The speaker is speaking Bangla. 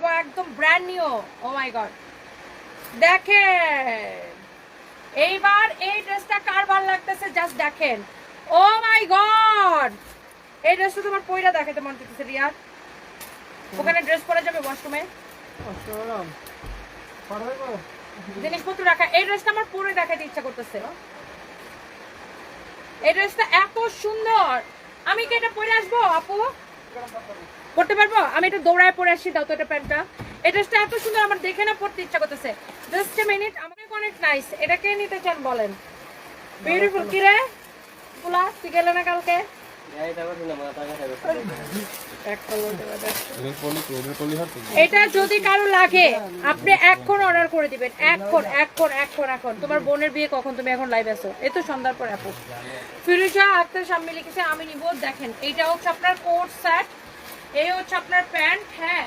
দেখাবো একদম ব্র্যান্ড নিউ। ও মাই গড, দেখেন এইবার এই ড্রেসটা কার ভালো লাগতেছে জাস্ট দেখেন। ও মাই গড, এই ড্রেসটা তোমার পয়রা দেখাতে মন চাইতেছে রিয়া। ওখানে ড্রেস পরা যাবে ওয়াশরুমে, জিনিসপত্র রাখা। এই ড্রেসটা আমার পরে দেখাতে ইচ্ছা করতেছে। এই ড্রেসটা এত সুন্দর, আমি কি এটা পরে আসবো আপু? পড়তে পারবো? আমি এটা দৌড়ায় পরে আসি, দাও তো এটা প্যান্টটা। এই ড্রেসটা এত সুন্দর, আমার দেখে না পড়তে ইচ্ছা করতেছে। জাস্ট এ মিনিট, আমার অনেক নাইস। এটা কে নিতে চান বলেন? বিউটিফুল। কি রে পুলা, তুই গেলে না কালকে? এটা যদি কারো লাগে আপনি এখন অর্ডার করে দিবেন, এখন এখন এখন এখন। তোমার বোনের বিয়ে কখন? তুমি এখন লাইভ আছো, এই তো সন্ধ্যার পর আপু। ফিরোজা আক্তার সামনে লিখেছে আমি নিব। দেখেন এইটা হচ্ছে আপনার কোট সেট, এই হচ্ছে আপনার প্যান্ট। হ্যাঁ